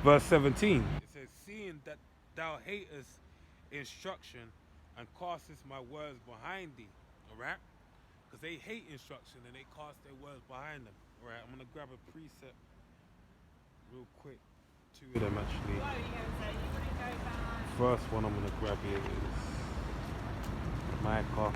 Verse 17. It says, seeing that thou hatest instruction and castest my words behind thee. Alright? Because they hate instruction and they cast their words behind them. Alright, I'm gonna grab a precept real quick. Two of them actually. First one I'm gonna grab here is Micah.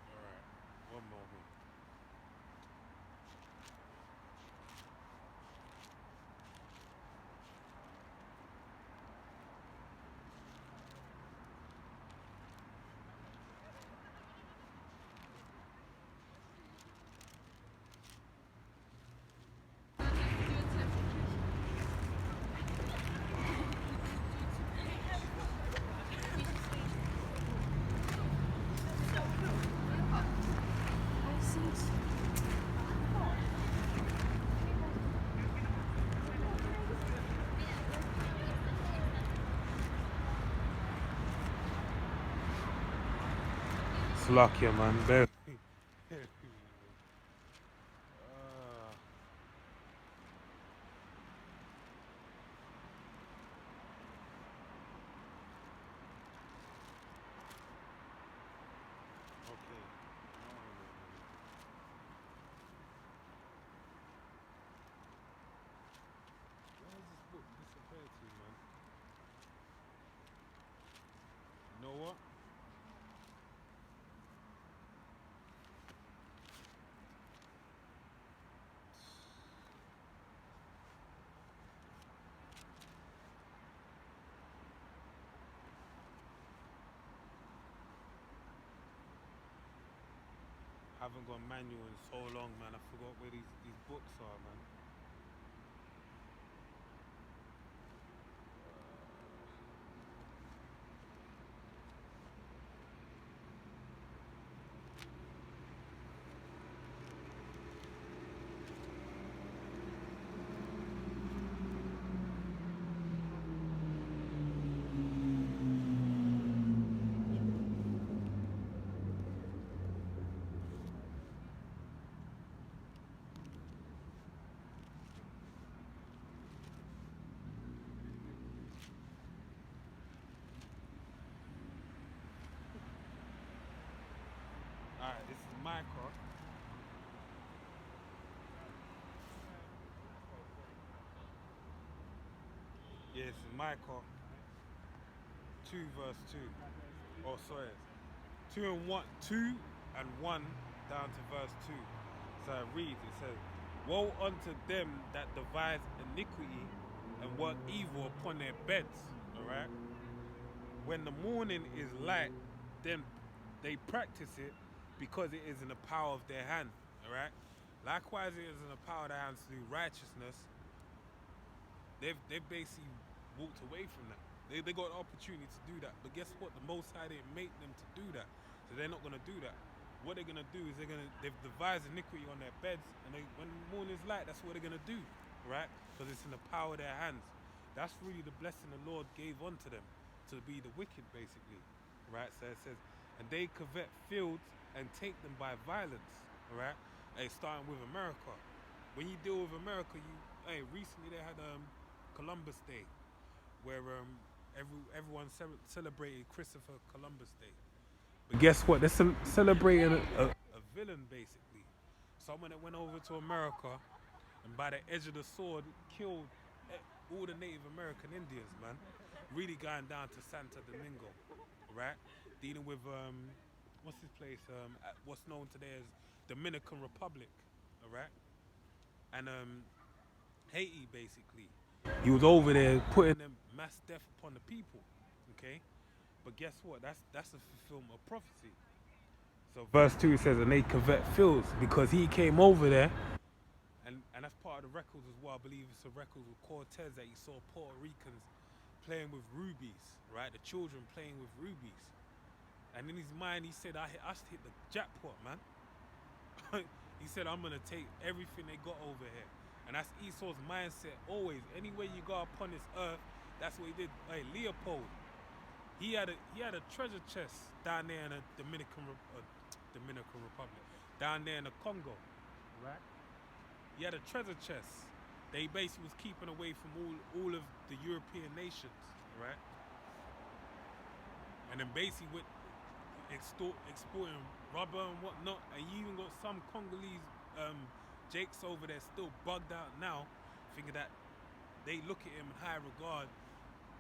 Alright, one moment. Slovakia, man. Bear. Okay. Where has this book disappeared to, man? You know what? I haven't got manual in so long, man. I forgot where these books are, man. Alright, this is Micah. Yeah, this is Micah 2 verse 2. Oh, sorry. 2 and 1, 2 and 1 down to verse 2. So it reads, it says, woe unto them that devise iniquity and work evil upon their beds. Alright? When the morning is light, then they practice it because it is in the power of their hand. Alright? Likewise, it is in the power of their hands to do righteousness. They've basically walked away from that. They got an opportunity to do that. But guess what? The Most High didn't make them to do that. So they're not going to do that. What they're going to do is they've devised iniquity on their beds. And when the morning's light, that's what they're going to do. Right? Because it's in the power of their hands. That's really the blessing the Lord gave unto them. To be the wicked, basically. Right? So it says, and they covet fields and take them by violence. Right? Hey, starting with America. When you deal with America, recently they had Columbus Day, where everyone celebrated Christopher Columbus Day. But guess what? They're celebrating a villain, basically. Someone that went over to America and by the edge of the sword killed all the Native American Indians, man. Really going down to Santo Domingo, right? Dealing with what's this place? What's known today as Dominican Republic, all right? And Haiti, basically. He was over there putting them mass death upon the people, okay? But guess what? That's a fulfillment of prophecy. So verse 2 says, and they covet fields because he came over there, and that's part of the records as well. I believe it's a record with Cortez that he saw Puerto Ricans playing with rubies, right? The children playing with rubies. And in his mind, he said, I hit the jackpot, man. He said, I'm going to take everything they got over here. And that's Esau's mindset always. Anywhere you go upon this earth, that's what he did. Hey, Leopold, he had a treasure chest down there in the Dominican Republic, down there in the Congo, right? He had a treasure chest that he basically was keeping away from all of the European nations, right? And then basically with exporting rubber and whatnot, and you even got some Congolese jakes over there still bugged out now, thinking that they look at him in high regard,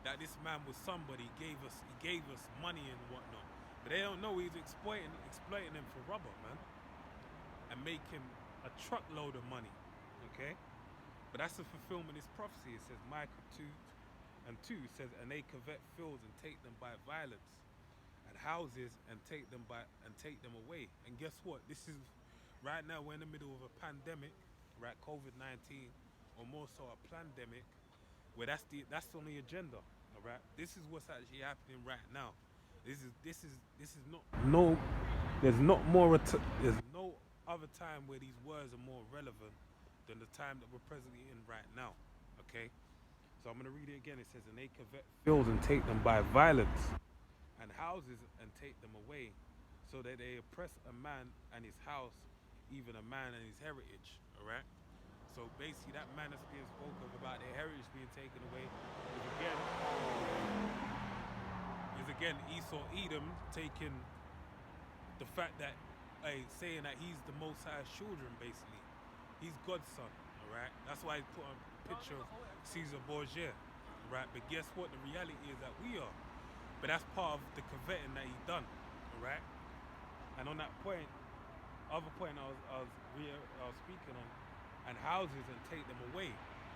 that this man was somebody, he gave us money and whatnot. But they don't know he's exploiting them for rubber, man, and making a truckload of money, okay? But that's the fulfillment of this prophecy. It says Micah 2:2 says, and they covet fields and take them by violence, and houses and take them away. And guess what? This is right now we're in the middle of a pandemic, right? COVID-19, or more so a pandemic, where that's on the agenda, all right? This is what's actually happening right now. This is not there's no other time where these words are more relevant than the time that we're presently in right now, okay? So I'm going to read it again. It says, and they covet fields and take them by violence, and houses and take them away, so that they oppress a man and his house, even a man and his heritage, all right? So basically that man that's being spoken of about their heritage being taken away is again Esau Edom taking the fact that, saying that he's the Most High's children, basically. He's God's son, all right? That's why he put a picture of Caesar Borgia, right? But guess what? The reality is that we are. But that's part of the coveting that he done, all right? And on that point, other point I was speaking on, and houses and take them away.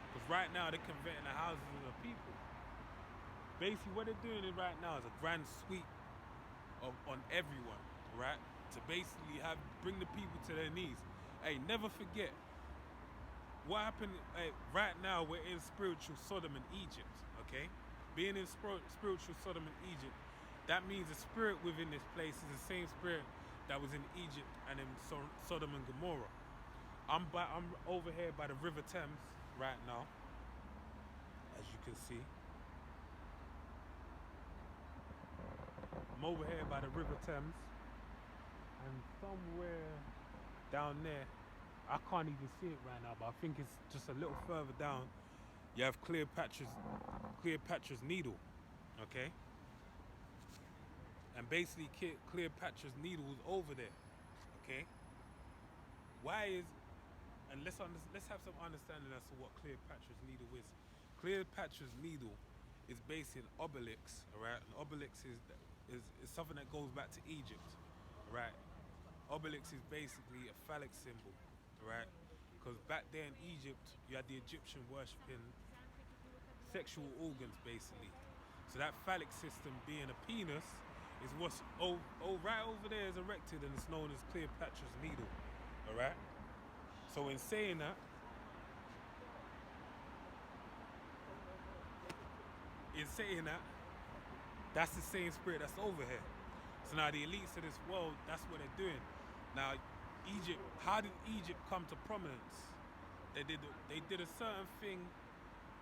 Because right now they're converting the houses of the people. Basically what they're doing right now is a grand sweep on everyone, right? To basically bring the people to their knees. Hey, never forget, what happened, right now we're in spiritual Sodom and Egypt, okay? Being in spiritual Sodom and Egypt, that means the spirit within this place is the same spirit that was in Egypt and in Sodom and Gomorrah. I'm over here by the River Thames right now, as you can see. I'm over here by the River Thames, and somewhere down there, I can't even see it right now, but I think it's just a little further down, you have Cleopatra's Needle, okay? And basically Cleopatra's Needle was over there, okay? And let's have some understanding as to what Cleopatra's Needle is. Cleopatra's Needle is based in obelix, all right? An obelix is something that goes back to Egypt, all right? Obelix is basically a phallic symbol, all right? Because back there in Egypt, you had the Egyptian worshipping sexual organs, basically. So that phallic system being a penis is what's right over there is erected, and it's known as Cleopatra's Needle, all right? So in saying that, that's the same spirit that's over here. So now the elites of this world, that's what they're doing. Now, Egypt, how did Egypt come to prominence? They did a certain thing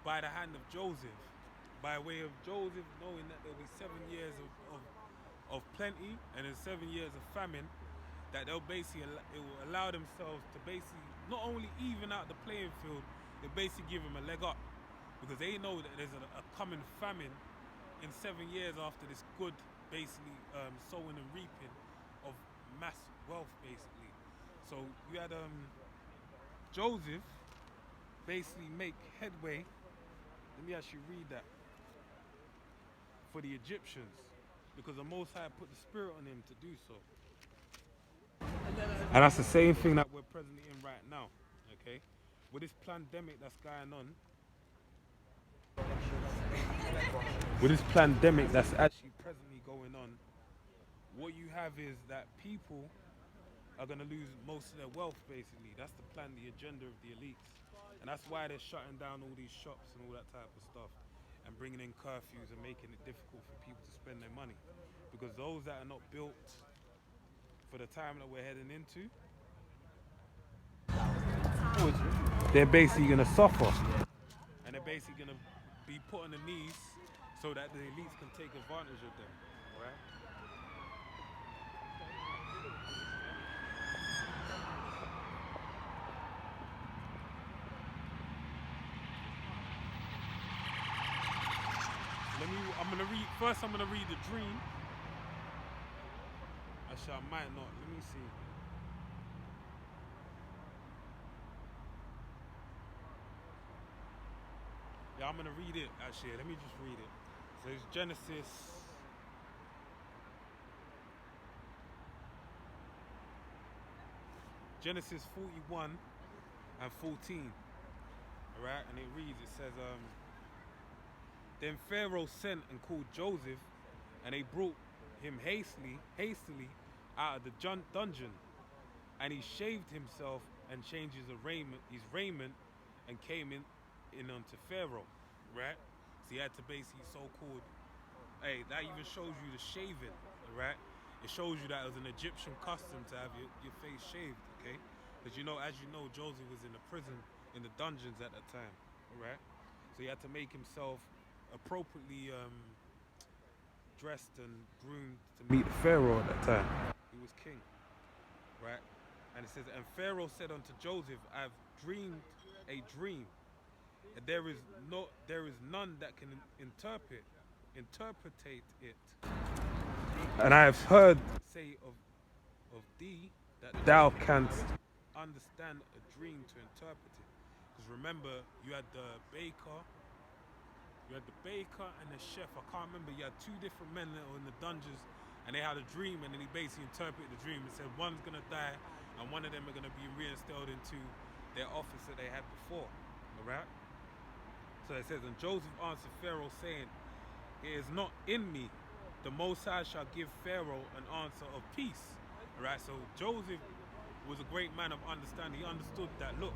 by the hand of Joseph, by way of Joseph knowing that there'll be 7 years of plenty and then 7 years of famine, that they'll basically, it will allow themselves to basically not only even out the playing field, they basically give them a leg up, because they know that there's a coming famine in 7 years after this good, basically sowing and reaping of mass wealth, basically. So you had Joseph, basically make headway. Let me actually read that. For the Egyptians, because the Most High put the spirit on him to do so. And that's the same thing that we're presently in right now. Okay? With this pandemic that's going on, actually presently going on, what you have is that people are going to lose most of their wealth, basically. That's the plan, the agenda of the elites. And that's why they're shutting down all these shops and all that type of stuff and bringing in curfews and making it difficult for people to spend their money. Because those that are not built for the time that we're heading into, they're basically going to suffer. And they're basically going to be put on the knees so that the elites can take advantage of them. Right? I'm gonna read the dream. Actually, I might not. Let me see. Yeah, I'm gonna read it. Actually, let me just read it. So it's Genesis 41 and 14. All right, and it reads. It says, Then Pharaoh sent and called Joseph, and they brought him hastily out of the dungeon. And he shaved himself and changed his raiment, and came in unto Pharaoh, right? So he had to basically so-called, hey, that even shows you the shaving, right? It shows you that it was an Egyptian custom to have your face shaved, okay? Because as you know, Joseph was in the prison, in the dungeons at that time, right? So he had to make himself appropriately dressed and groomed to meet Pharaoh at that time. He was king, right? And it says, and Pharaoh said unto Joseph, I have dreamed a dream, and there is none that can interpretate it. And I have heard say of thee that thou canst understand a dream to interpret it. Because remember, you had the baker and the chef. I can't remember. You had two different men that were in the dungeons, and they had a dream, and then he basically interpreted the dream and said one's gonna die, and one of them are gonna be reinstilled into their office that they had before. All right. So it says, and Joseph answered Pharaoh, saying, it is not in me. The Most High shall give Pharaoh an answer of peace. All right. So Joseph was a great man of understanding. He understood that. Look,